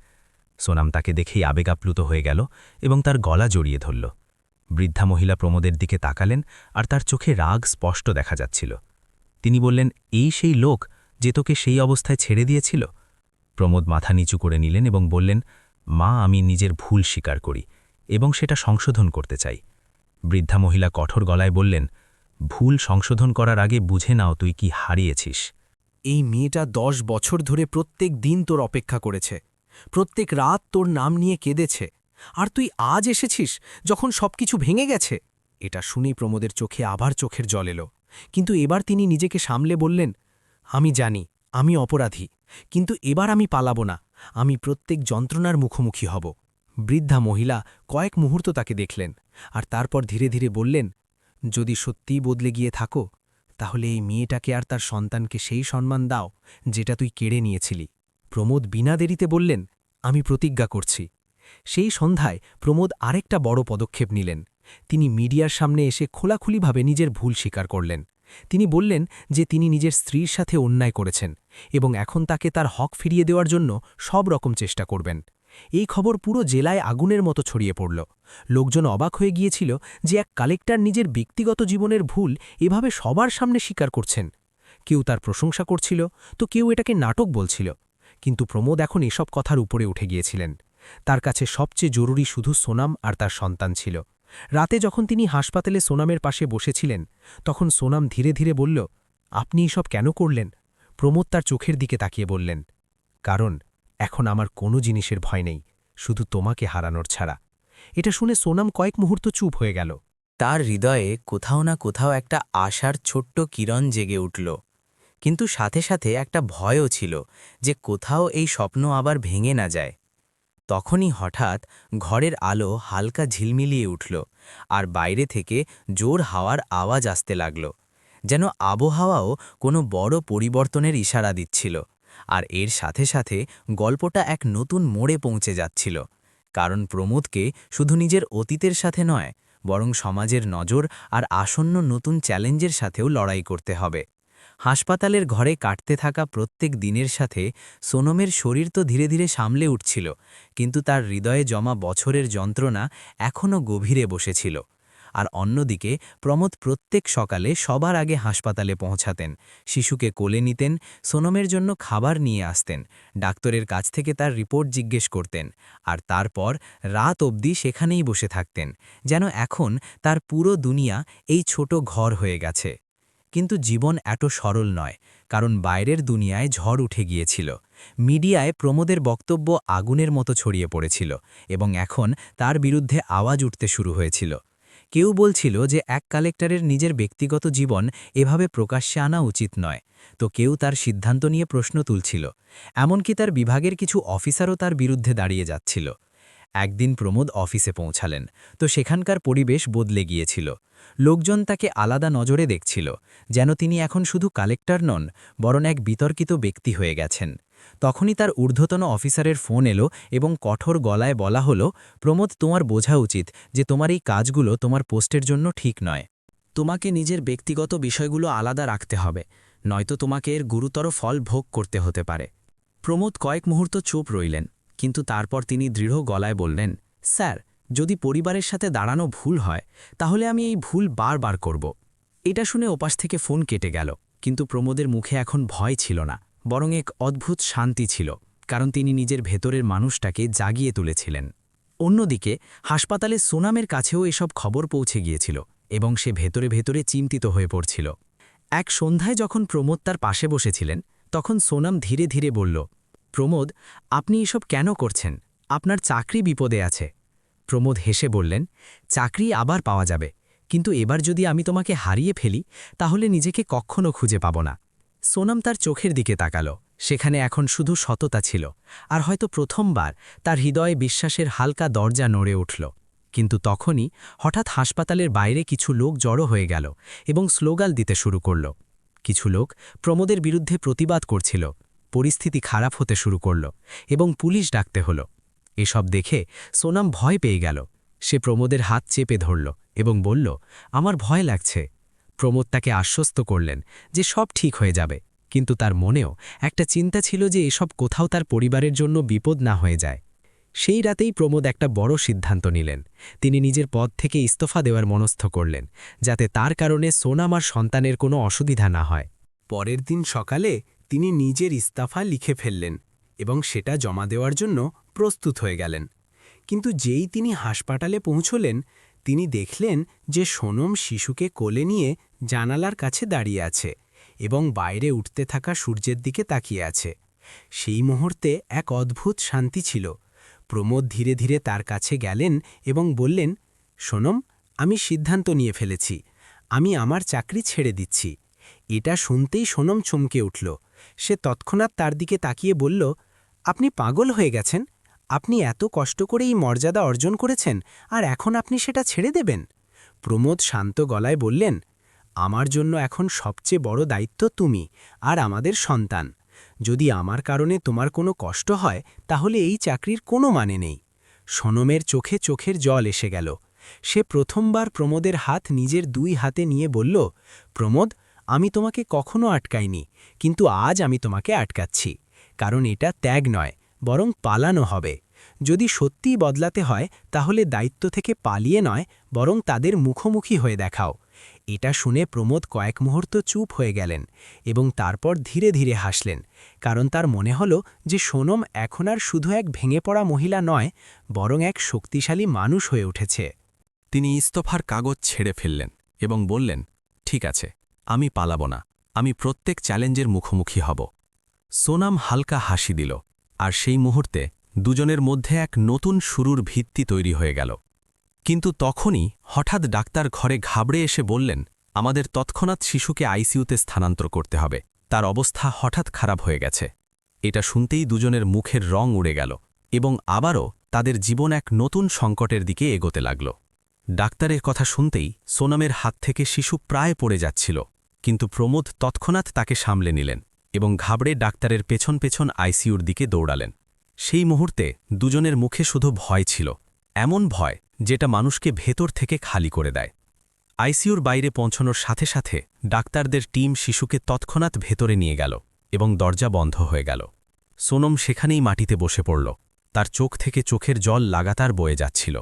Speaker 1: সোনাম তাকে দেখেই আবেগাপ্লুত হয়ে গেল এবং তার গলা জড়িয়ে ধরল। বৃদ্ধা মহিলা প্রমোদের দিকে তাকালেন, আর তার চোখে রাগ স্পষ্ট দেখা যাচ্ছিল। তিনি বললেন, এই সেই লোক যে তোকে সেই অবস্থায় ছেড়ে দিয়েছিল? প্রমোদ মাথা নিচু করে নিলেন এবং বললেন, মা, আমি নিজের ভুল স্বীকার করি এবং সেটা সংশোধন করতে চাই। বৃদ্ধা মহিলা কঠোর গলায় বললেন, ভুল সংশোধন করার আগে বুঝে নাও তুই কি হারিয়েছিস।
Speaker 5: এই মেয়েটা 10 বছর ধরে প্রত্যেক দিন তোর অপেক্ষা করেছে, প্রত্যেক রাত তোর নাম নিয়ে কেঁদেছে, আর তুই আজ এসেছিস যখন সবকিছু ভেঙে গেছে। এটা শুনেই প্রমোদের চোখে আবার চোখের জল এলো, কিন্তু এবার তিনি নিজেকে সামলে বললেন, আমি জানি আমি অপরাধী, কিন্তু এবার আমি পালাবো না, আমি প্রত্যেক যন্ত্রণার মুখোমুখি হব। বৃদ্ধা মহিলা কয়েক মুহূর্ত তাকে দেখলেন, আর তারপর ধীরে ধীরে বললেন, যদি সত্যিই বদলে গিয়ে থাকো, তাহলে এই মেয়েটাকে আর তার সন্তানকে সেই সম্মান দাও যেটা তুই কেড়ে নিয়েছিলি। প্রমোদ বিনা দেরিতে বললেন, আমি প্রতিজ্ঞা করছি। সেই সন্ধ্যায় প্রমোদ আরেকটা বড় পদক্ষেপ নিলেন। তিনি মিডিয়ার সামনে এসে খোলাখুলিভাবে নিজের ভুল স্বীকার করলেন। তিনি বললেন যে তিনি নিজের স্ত্রীর সাথে অন্যায় করেছেন এবং এখন তাকে তার হক ফিরিয়ে দেওয়ার জন্য সব রকম চেষ্টা করবেন। এই খবর পুরো জেলায় আগুনের মতো ছড়িয়ে পড়ল। লোকজন অবাক হয়ে গিয়েছিল যে এক কালেক্টর নিজের ব্যক্তিগত জীবনের ভুল এভাবে সবার সামনে স্বীকার করছেন। কেউ তার প্রশংসা করছিল, তো কেউ এটাকে নাটক বলছিল। কিন্তু প্রমোদ এখন এসব কথার উপরে উঠে গিয়েছিলেন। তার কাছে সবচেয়ে জরুরি শুধু সোনাম আর তার সন্তান ছিল। রাতে যখন তিনি হাসপাতালে সোনামের পাশে বসেছিলেন, তখন সোনাম ধীরে ধীরে বলল, আপনি এসব কেন করলেন? প্রমোদ তার চোখের দিকে তাকিয়ে বললেন, কারণ এখন আমার কোনো জিনিসের ভয় নেই, শুধু তোমাকে হারানোর ছাড়া। এটা শুনে সোনাম কয়েক মুহূর্ত চুপ হয়ে গেল।
Speaker 2: তার হৃদয়ে কোথাও না কোথাও একটা আশার ছোট্ট কিরণ জেগে উঠল, কিন্তু সাথে সাথে একটা ভয়ও ছিল যে কোথাও এই স্বপ্ন আবার ভেঙে না যায়। তখনই হঠাৎ ঘরের আলো হালকা ঝিলমিলিয়ে উঠল, আর বাইরে থেকে জোর হাওয়ার আওয়াজ আসতে লাগল, যেন আবহাওয়াও কোনো বড় পরিবর্তনের ইশারা দিচ্ছিল। আর এর সাথে সাথে গল্পটা এক নতুন মোড়ে পৌঁছে যাচ্ছিল, কারণ প্রমোদকে শুধু নিজের অতীতের সাথে নয়, বরং সমাজের নজর আর আসন্ন নতুন চ্যালেঞ্জের সাথেও লড়াই করতে হবে। হাসপাতালের ঘরে কাটতে থাকা প্রত্যেক দিনের সাথে সোনমের শরীর তো ধীরে ধীরে সামলে উঠছিল, কিন্তু তার হৃদয়ে জমা বছরের যন্ত্রণা এখনও গভীরে বসেছিল। আর অন্যদিকে প্রমোদ প্রত্যেক সকালে সবার আগে হাসপাতালে পৌঁছাতেন, শিশুকে কোলে নিতেন, সোনমের জন্য খাবার নিয়ে আসতেন, ডাক্তারের কাছ থেকে তার রিপোর্ট জিজ্ঞেস করতেন, আর তারপর রাত অবধি সেখানেই বসে থাকতেন, যেন এখন তার পুরো দুনিয়া এই ছোট ঘর হয়ে গেছে। কিন্তু জীবন এত সরল নয়, কারণ বাইরের দুনিয়ায় ঝড় উঠে গিয়েছিল। মিডিয়ায় প্রমোদের বক্তব্য আগুনের মতো ছড়িয়ে পড়েছিল এবং এখন তার বিরুদ্ধে আওয়াজ উঠতে শুরু হয়েছিল। কেউ বলছিল যে এক কালেক্টরের নিজের ব্যক্তিগত জীবন এভাবে প্রকাশ্যে আনা উচিত নয়, তো কেউ তার সিদ্ধান্ত নিয়ে প্রশ্ন তুলছিল। এমনকি তার বিভাগের কিছু অফিসারও তার বিরুদ্ধে দাঁড়িয়ে যাচ্ছিল। একদিন প্রমোদ অফিসে পৌঁছালেন, তো সেখানকার পরিবেশ বদলে গিয়েছিল। লোকজন তাকে আলাদা নজরে দেখছিল, যেন তিনি এখন শুধু কালেক্টর নন, বরং এক বিতর্কিত ব্যক্তি হয়ে গেছেন। তখনই তার ঊর্ধ্বতন অফিসারের ফোন এলো এবং কঠোর গলায় বলা হলো, প্রমোদ, তোমার বোঝা উচিত যে তোমার এই কাজগুলো তোমার পোস্টের জন্য ঠিক নয়। তোমাকে নিজের ব্যক্তিগত বিষয়গুলো আলাদা রাখতে হবে, নয়তো তোমাকে এর গুরুতর ফল ভোগ করতে হতে পারে। প্রমোদ কয়েক মুহূর্ত চুপ রইলেন, কিন্তু তারপর তিনি দৃঢ় গলায় বললেন, স্যার, যদি পরিবারের সাথে দাঁড়ানো ভুল হয়, তাহলে আমি এই ভুল বারবার করব। এটা শুনে ওপাশ থেকে ফোন কেটে গেল, কিন্তু প্রমোদের মুখে এখন ভয় ছিল না, বরং এক অদ্ভুত শান্তি ছিল, কারণ তিনি নিজের ভেতরের মানুষটাকে জাগিয়ে তুলেছিলেন। অন্যদিকে হাসপাতালে সোনামের কাছেও এসব খবর পৌঁছে গিয়েছিল এবং সে ভেতরে ভেতরে চিন্তিত হয়ে পড়ছিল। এক সন্ধ্যায় যখন প্রমোদ তার পাশে বসেছিলেন, তখন সোনাম ধীরে ধীরে বলল, প্রমোদ, আপনি এসব কেন করছেন? আপনার চাকরি বিপদে আছে। প্রমোদ হেসে বললেন, চাকরি আবার পাওয়া যাবে, কিন্তু এবার যদি আমি তোমাকে হারিয়ে ফেলি তাহলে নিজেকে কখনো খুঁজে পাব না। সোনাম তার চোখের দিকে তাকালো। সেখানে এখন শুধু সততা ছিল, আর হয়তো প্রথমবার তার হৃদয়ে বিশ্বাসের হালকা দরজা নড়ে উঠল। কিন্তু তখনই হঠাৎ হাসপাতালের বাইরে কিছু লোক জড়ো হয়ে গেল এবং স্লোগান দিতে শুরু করল। কিছু লোক প্রমোদের বিরুদ্ধে প্রতিবাদ করছিল। পরিস্থিতি খারাপ হতে শুরু করল এবং পুলিশ ডাকতে হলো। এসব দেখে সোনাম ভয় পেয়ে গেল। সে প্রমোদের হাত চেপে ধরল এবং বলল, আমার ভয় লাগছে। প্রমোদ তাকে আশ্বস্ত করলেন যে সব ঠিক হয়ে যাবে, কিন্তু তার মনেও একটা চিন্তা ছিল যে এসব কোথাও তার পরিবারের জন্য বিপদ না হয়ে যায়। সেই রাতেই প্রমোদ একটা বড় সিদ্ধান্ত নিলেন। তিনি নিজের পদ থেকে ইস্তফা দেওয়ার মনস্থ করলেন, যাতে তার কারণে সোনাম আর সন্তানের কোনো অসুবিধা না হয়।
Speaker 5: পরের দিন সকালে তিনি নিজের ইস্তফা লিখে ফেললেন এবং সেটা জমা দেওয়ার জন্য প্রস্তুত হয়ে গেলেন। কিন্তু যেই তিনি হাসপাতালে পৌঁছলেন, তিনি দেখলেন যে সোনম শিশুকে কোলে নিয়ে জানালার কাছে দাঁড়িয়ে আছে এবং বাইরে উঠতে থাকা সূর্যের দিকে তাকিয়ে আছে। সেই মুহূর্তে এক অদ্ভুত শান্তি ছিল। প্রমোদ ধীরে ধীরে তার কাছে গেলেন এবং বললেন, সোনম, আমি সিদ্ধান্ত নিয়ে ফেলেছি। আমি আমার চাকরি ছেড়ে দিচ্ছি। এটা শুনতেই সোনম চমকে উঠল। সে তৎক্ষণাৎ তার দিকে তাকিয়ে বলল, আপনি পাগল হয়ে গেছেন? আপনি এত কষ্ট করে এই মর্যাদা অর্জন করেছেন, আর এখন আপনি সেটা ছেড়ে দেবেন? প্রমোদ শান্ত গলায় বললেন, আমার জন্য এখন সবচেয়ে বড় দায়িত্ব তুমি আর আমাদের সন্তান। যদি আমার কারণে তোমার কোনো কষ্ট হয় তাহলে এই চাকরির কোনো মানে নেই। সোনমের চোখে চোখের জল এসে গেল। সে প্রথমবার প্রমোদের হাত নিজের দুই হাতে নিয়ে বলল, প্রমোদ, আমি তোমাকে কখনো আটকাইনি, কিন্তু আজ আমি তোমাকে আটকাচ্ছি। কারণ এটা ত্যাগ নয়, বরং পালানো হবে। যদি সত্যিই বদলাতে হয় তাহলে দায়িত্ব থেকে পালিয়ে নয়, বরং তাদের মুখোমুখি হয়ে দেখাও। এটা শুনে প্রমোদ কয়েক মুহূর্ত চুপ হয়ে গেলেন এবং তারপর ধীরে ধীরে হাসলেন, কারণ তার মনে হল যে সোনম এখন আর শুধু এক ভেঙে পড়া মহিলা নয়, বরং এক শক্তিশালী মানুষ হয়ে উঠেছে।
Speaker 1: তিনি ইস্তফার কাগজ ছেড়ে ফেললেন এবং বললেন, ঠিক আছে, আমি পালাব না, আমি প্রত্যেক চ্যালেঞ্জের মুখোমুখি হব। সোনাম হালকা হাসি দিল, আর সেই মুহূর্তে দুজনের মধ্যে এক নতুন শুরুর ভিত্তি তৈরি হয়ে গেল। কিন্তু তখনই হঠাৎ ডাক্তার ঘরে ঘাবড়ে এসে বললেন, আমাদের তৎক্ষণাৎ শিশুকে আইসিইউতে স্থানান্তর করতে হবে, তার অবস্থা হঠাৎ খারাপ হয়ে গেছে। এটা শুনতেই দুজনের মুখের রং উড়ে গেল এবং আবারও তাদের জীবন এক নতুন সংকটের দিকে এগোতে লাগল। ডাক্তারের কথা শুনতেই সোনামের হাত থেকে শিশু প্রায় পড়ে যাচ্ছিল, কিন্তু প্রমোদ তৎক্ষণাৎ তাকে সামলে নিলেন এবং ঘাবড়ে ডাক্তারের পেছন পেছন আইসিইউর দিকে দৌড়ালেন। সেই মুহূর্তে দুজনের মুখে শুধু ভয় ছিল, এমন ভয় যেটা মানুষকে ভেতর থেকে খালি করে দেয়। আইসিইউর বাইরে পৌঁছানোর সাথে সাথে ডাক্তারদের টিম শিশুকে তৎক্ষণাৎ ভেতরে নিয়ে গেল এবং দরজা বন্ধ হয়ে গেল। সোনম সেখানেই মাটিতে বসে পড়ল। তার চোখ থেকে চোখের জল লাগাতার বয়ে যাচ্ছিল,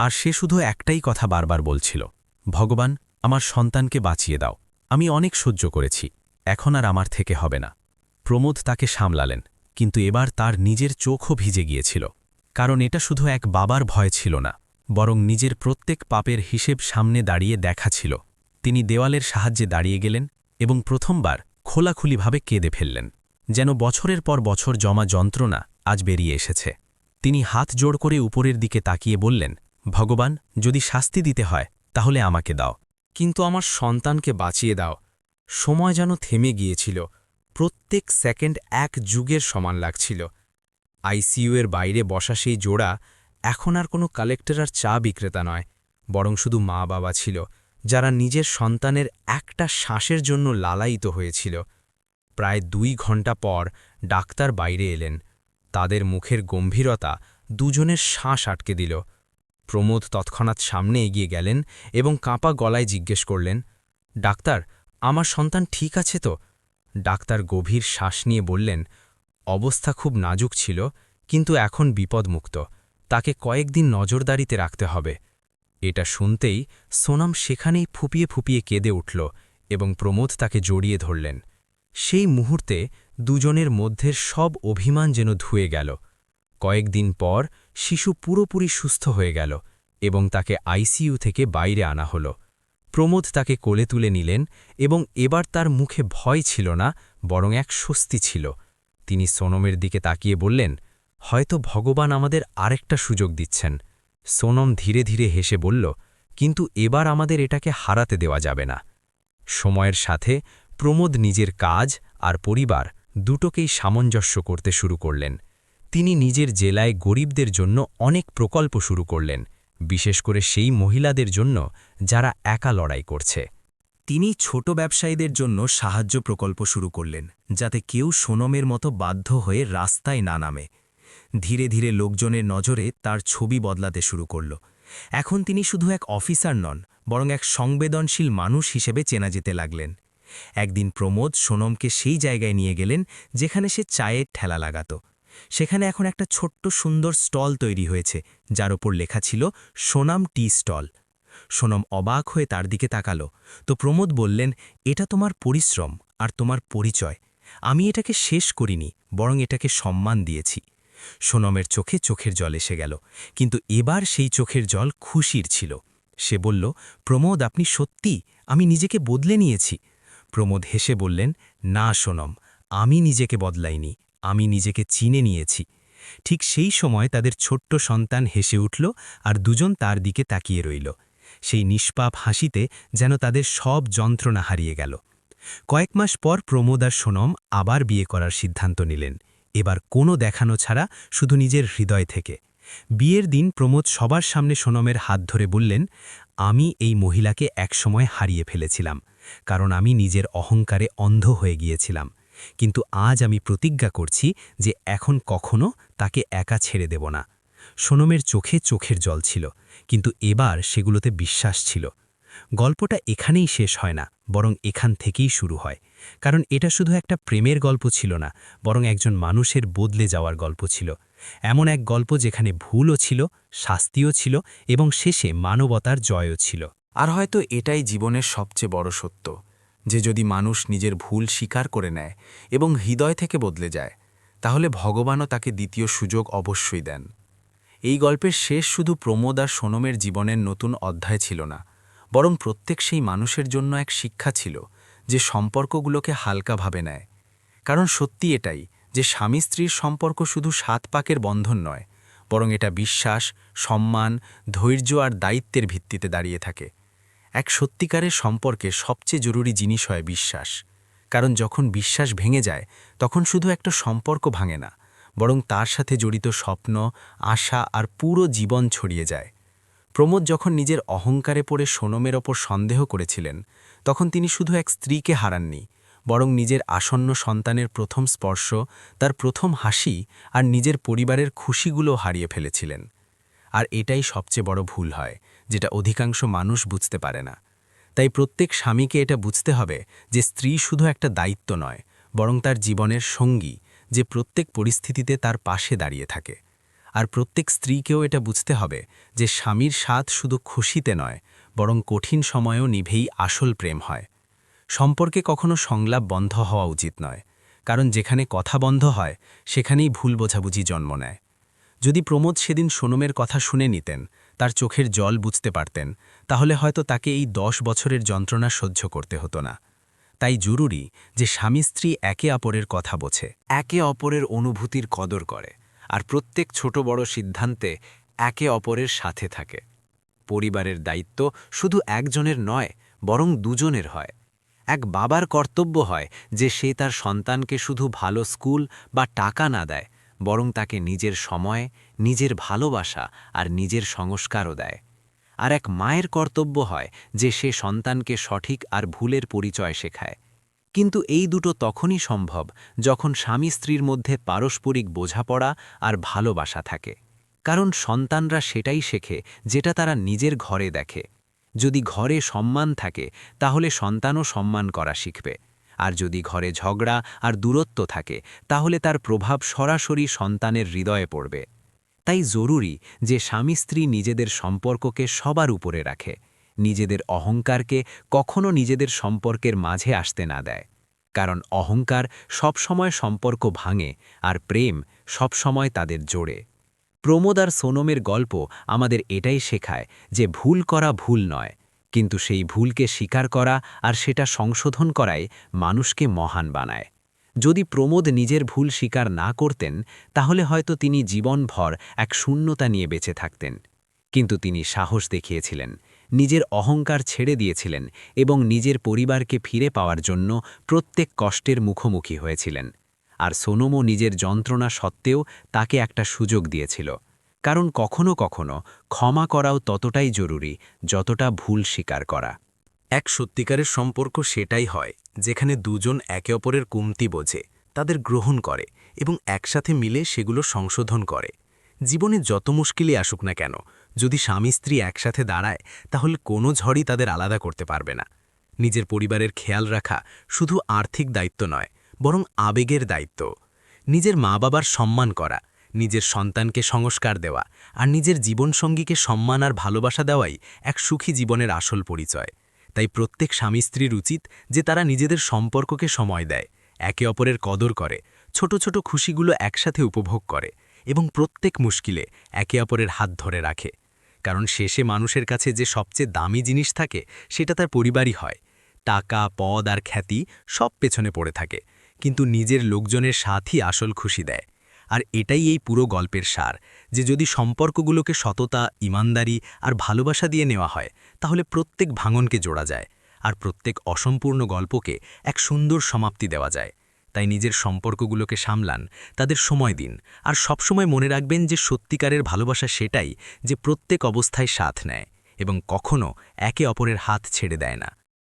Speaker 1: আর সে শুধু একটাই কথা বারবার বলছিল, ভগবান, আমার সন্তানকে বাঁচিয়ে দাও। আমি অনেক সহ্য করেছি, এখন আর আমার থেকে হবে না। প্রমোদ তাকে সামলালেন, কিন্তু এবার তার নিজের চোখও ভিজে গিয়েছিল, কারণ এটা শুধু এক বাবার ভয় ছিল না, বরং নিজের প্রত্যেক পাপের হিসেব সামনে দাঁড়িয়ে দেখা ছিল। তিনি দেওয়ালের সাহায্যে দাঁড়িয়ে গেলেন এবং প্রথমবার খোলাখুলিভাবে কেঁদে ফেললেন, যেন বছরের পর বছর জমা যন্ত্রণা আজ বেরিয়ে এসেছে। তিনি হাত জোড় করে উপরের দিকে তাকিয়ে বললেন, ভগবান, যদি শাস্তি দিতে হয় তাহলে আমাকে দাও,
Speaker 5: কিন্তু আমার সন্তানকে বাঁচিয়ে দাও। সময় যেন থেমে গিয়েছিল। প্রত্যেক সেকেন্ড এক যুগের সমান লাগছিল। আইসিইউয়ের বাইরে বসা সেই জোড়া এখন আর কোনো কালেক্টর আর চা বিক্রেতা নয়, বরং শুধু মা বাবা ছিল, যারা নিজের সন্তানের একটা শ্বাসের জন্য লালায়িত হয়েছিল। প্রায় 2 ঘণ্টা পর ডাক্তার বাইরে এলেন। তাদের মুখের গম্ভীরতা দুজনের শ্বাস আটকে দিল। প্রমোদ তৎক্ষণাৎ সামনে এগিয়ে গেলেন এবং কাঁপা গলায় জিজ্ঞেস করলেন, ডাক্তার, আমার সন্তান ঠিক আছে তো? ডাক্তার গভীর শ্বাস নিয়ে বললেন, অবস্থা খুব নাজুক ছিল, কিন্তু এখন বিপদমুক্ত। তাকে কয়েকদিন নজরদারিতে রাখতে হবে। এটা শুনতেই সোনাম সেখানেই ফুপিয়ে ফুপিয়ে কেঁদে উঠল এবং প্রমোদ তাকে জড়িয়ে ধরলেন। সেই মুহূর্তে দুজনের মধ্যে সব অভিমান যেন ধুয়ে গেল। কয়েকদিন পর শিশু পুরোপুরি সুস্থ হয়ে গেল এবং তাকে আইসিইউ থেকে বাইরে আনা হল। প্রমোদ তাকে কোলে তুলে নিলেন এবং এবার তার মুখে ভয় ছিল না, বরং এক স্বস্তি ছিল।
Speaker 2: তিনি সোনমের দিকে তাকিয়ে বললেন, হয়তো ভগবান আমাদের আরেকটা সুযোগ দিচ্ছেন। সোনম ধীরে ধীরে হেসে বলল, কিন্তু এবার আমাদের এটাকে হারাতে দেওয়া যাবে না। সময়ের সাথে প্রমোদ নিজের কাজ আর পরিবার দুটোকেই সামঞ্জস্য করতে শুরু করলেন। তিনি নিজের জেলায় গরিবদের জন্য অনেক প্রকল্প শুরু করলেন, বিশেষ করে সেই মহিলাদের জন্য যারা একা লড়াই করছে।
Speaker 1: তিনি ছোট ব্যবসায়ীদের জন্য সাহায্য প্রকল্প শুরু করলেন, যাতে কেউ সোনমের মতো বাধ্য হয়ে রাস্তায় না নামে। ধীরে ধীরে লোকজনের নজরে তার ছবি বদলাতে শুরু করল। এখন তিনি শুধু এক অফিসার নন, বরং এক সংবেদনশীল মানুষ হিসেবে চেনা যেতে লাগলেন। একদিন প্রমোদ সোনমকে সেই জায়গায় নিয়ে গেলেন যেখানে সে চায়ের ঠেলা লাগাত। সেখানে এখন একটা ছোট্ট সুন্দর স্টল তৈরি হয়েছে, যার ওপর লেখা ছিল সোনাম টি স্টল। সোনম অবাক হয়ে তার দিকে তাকালো, তো প্রমোদ বললেন, এটা তোমার পরিশ্রম আর তোমার পরিচয়। আমি এটাকে শেষ করিনি, বরং এটাকে সম্মান দিয়েছি। সোনমের চোখে চোখের জল এসে গেল, কিন্তু এবার সেই চোখের জল খুশির ছিল। সে বলল, প্রমোদ, আপনি সত্যি, আমি নিজেকে বদলে নিয়েছি। প্রমোদ হেসে বললেন, না সোনম, আমি নিজেকে বদলাইনি, আমি নিজেকে চিনে নিয়েছি। ঠিক সেই সময় তাদের ছোট্ট সন্তান হেসে উঠল, আর দুজন তার দিকে তাকিয়ে রইল। সেই নিষ্পাপ হাসিতে যেন তাদের সব যন্ত্রণা হারিয়ে গেল। কয়েক মাস পর প্রমোদ আর সোনম আবার বিয়ে করার সিদ্ধান্ত নিলেন, এবার কোনো দেখানো ছাড়া, শুধু নিজের হৃদয় থেকে। বিয়ের দিন প্রমোদ সবার সামনে সোনমের হাত ধরে বললেন, আমি এই মহিলাকে একসময় হারিয়ে ফেলেছিলাম, কারণ আমি নিজের অহংকারে অন্ধ হয়ে গিয়েছিলাম। কিন্তু আজ আমি প্রতিজ্ঞা করছি যে এখন কখনো তাকে একা ছেড়ে দেব না। সোনমের চোখে চোখের জল ছিল, কিন্তু এবার সেগুলোতে বিশ্বাস ছিল। গল্পটা এখানেই শেষ হয় না, বরং এখান থেকেই শুরু হয়। কারণ এটা শুধু একটা প্রেমের গল্প ছিল না, বরং একজন মানুষের বদলে যাওয়ার গল্প ছিল। এমন এক গল্প যেখানে ভুলও ছিল, শাস্তিও ছিল, এবং শেষে মানবতার জয়ও ছিল। আর হয়তো এটাই জীবনের সবচেয়ে বড় সত্য, যে যদি মানুষ নিজের ভুল স্বীকার করে নেয় এবং হৃদয় থেকে বদলে যায়, তাহলে ভগবানও তাকে দ্বিতীয় সুযোগ অবশ্যই দেন। এই গল্পের শেষ শুধু প্রমোদ আর সোনমের জীবনের নতুন অধ্যায় ছিল না, বরং প্রত্যেক সেই মানুষের জন্য এক শিক্ষা ছিল, যে সম্পর্কগুলোকে হালকাভাবে নেয়। কারণ সত্যি এটাই যে স্বামী স্ত্রীর সম্পর্ক শুধু 7 পাকের বন্ধন নয়, বরং এটা বিশ্বাস, সম্মান, ধৈর্য আর দায়িত্বের ভিত্তিতে দাঁড়িয়ে থাকে। এক সত্যিকারের সম্পর্কে সবচেয়ে জরুরি জিনিস হয় বিশ্বাস। কারণ যখন বিশ্বাস ভেঙে যায়, তখন শুধু একটা সম্পর্ক ভাঙে না, বরং তার সাথে জড়িত স্বপ্ন, আশা আর পুরো জীবন ছড়িয়ে যায়। প্রমোদ যখন নিজের অহংকারে পড়ে সোনমের ওপর সন্দেহ করেছিলেন, তখন তিনি শুধু এক স্ত্রীকে হারাননি, বরং নিজের আসন্ন সন্তানের প্রথম স্পর্শ, তার প্রথম হাসি আর নিজের পরিবারের খুশিগুলো হারিয়ে ফেলেছিলেন। আর এটাই সবচেয়ে বড় ভুল হয়, যেটা অধিকাংশ মানুষ বুঝতে পারে না। তাই প্রত্যেক স্বামীকে এটা বুঝতে হবে যে স্ত্রী শুধু একটা দায়িত্ব নয়, বরং তার জীবনের সঙ্গী, যে প্রত্যেক পরিস্থিতিতে তার পাশে দাঁড়িয়ে থাকে। আর প্রত্যেক স্ত্রীকেও এটা বুঝতে হবে যে স্বামীর স্বাদ শুধু খুশিতে নয়, বরং কঠিন সময়েও নিভেই আসল প্রেম হয়। সম্পর্কে কখনো সংলাপ বন্ধ হওয়া উচিত নয়, কারণ যেখানে কথা বন্ধ হয়, সেখানেই ভুল বোঝাবুঝি জন্ম নেয়। যদি প্রমোদ সেদিন সোনমের কথা শুনে নিতেন, তার চোখের জল বুঝতে পারতেন, তাহলে হয়তো তাকে এই 10 বছরের যন্ত্রণা সহ্য করতে হতো না। তাই জরুরি যে স্বামী স্ত্রী একে অপরের কথা বোঝে, একে অপরের অনুভূতির কদর করে, আর প্রত্যেক ছোট বড় সিদ্ধান্তে একে অপরের সাথে থাকে। পরিবারের দায়িত্ব শুধু একজনের নয়, বরং দুজনের হয়। এক বাবার কর্তব্য হয় যে সে তার সন্তানকে শুধু ভালো স্কুল বা টাকা না দেয়, বরং তাকে নিজের সময়, নিজের ভালোবাসা আর নিজের সংস্কারও দেয়। আর এক মায়ের কর্তব্য হয় যে সে সন্তানকে সঠিক আর ভুলের পরিচয় শেখায়। কিন্তু এই দুটো তখনই সম্ভব যখন স্বামী স্ত্রীর মধ্যে পারস্পরিক বোঝাপড়া আর ভালোবাসা থাকে। কারণ সন্তানরা সেটাই শেখে যেটা তারা নিজের ঘরে দেখে। যদি ঘরে সম্মান থাকে, তাহলে সন্তানও সম্মান করা শিখবে। আর যদি ঘরে ঝগড়া আর দূরত্ব থাকে, তাহলে তার প্রভাব সরাসরি সন্তানের হৃদয়ে পড়বে। তাই জরুরি যে স্বামী স্ত্রী নিজেদের সম্পর্ককে সবার উপরে রাখে, নিজেদের অহংকারকে কখনো নিজেদের সম্পর্কের মাঝে আসতে না দেয়। কারণ অহংকার সবসময় সম্পর্ক ভাঙে, আর প্রেম সবসময় তাদের জোড়ে। প্রমোদ আর সোনমের গল্প আমাদের এটাই শেখায় যে ভুল করা ভুল নয়, কিন্তু সেই ভুলকে স্বীকার করা আর সেটা সংশোধন করাই মানুষকে মহান বানায়। যদি প্রমোদ নিজের ভুল স্বীকার না করতেন তাহলে হয়তো তিনি জীবনভর এক শূন্যতা নিয়ে বেঁচে থাকতেন। কিন্তু তিনি সাহস দেখিয়েছিলেন, নিজের অহংকার ছেড়ে দিয়েছিলেন এবং নিজের পরিবারকে ফিরে পাওয়ার জন্য প্রত্যেক কষ্টের মুখোমুখি হয়েছিলেন। আর সোনমও নিজের যন্ত্রণা সত্ত্বেও তাকে একটা সুযোগ দিয়েছিল, কারণ কখনো কখনো ক্ষমা করাও ততটাই জরুরি যতটা ভুল স্বীকার করা।
Speaker 6: এক সত্যিকারের সম্পর্ক সেটাই হয় যেখানে দুজন একে অপরের কমতি বোঝে, তাদের গ্রহণ করে এবং একসাথে মিলে সেগুলো সংশোধন করে। জীবনে যত মুশকিলই আসুক না কেন, যদি স্বামী স্ত্রী একসাথে দাঁড়ায় তাহলে কোনো ঝড়ই তাদের আলাদা করতে পারবে না। নিজের পরিবারের খেয়াল রাখা শুধু আর্থিক দায়িত্ব নয়, বরং আবেগের দায়িত্ব। নিজের মা বাবার সম্মান করা, নিজের সন্তানকে সংস্কার দেওয়া আর নিজের জীবনসঙ্গীকে সম্মান আর ভালোবাসা দেওয়াই এক সুখী জীবনের আসল পরিচয়। তাই প্রত্যেক স্বামী স্ত্রীর উচিত যে তারা নিজেদের সম্পর্ককে সময় দেয়, একে অপরের কদর করে, ছোট ছোট খুশিগুলো একসাথে উপভোগ করে এবং প্রত্যেক মুশকিলে একে অপরের হাত ধরে রাখে। কারণ শেষে মানুষের কাছে যে সবচেয়ে দামি জিনিস থাকে সেটা তার পরিবারই হয়। টাকা, পদ আর খ্যাতি সব পেছনে পড়ে থাকে, কিন্তু নিজের লোকজনের সাথই আসল খুশি দেয়। আর এটাই এই পুরো গল্পের সার, যে যদি সম্পর্কগুলোকে সততা, ইমানদারি আর ভালোবাসা দিয়ে নেওয়া হয় তাহলে প্রত্যেক ভাঙনকে জোড়া যায় আর প্রত্যেক অসম্পূর্ণ গল্পকে এক সুন্দর সমাপ্তি দেওয়া যায়। তাই নিজের সম্পর্কগুলোকে সামলান, তাদের সময় দিন, আর সবসময় মনে রাখবেন যে সত্যিকারের ভালোবাসা সেটাই যে প্রত্যেক অবস্থায় সাথ নেয় এবং কখনো একে অপরের হাত ছেড়ে দেয় না।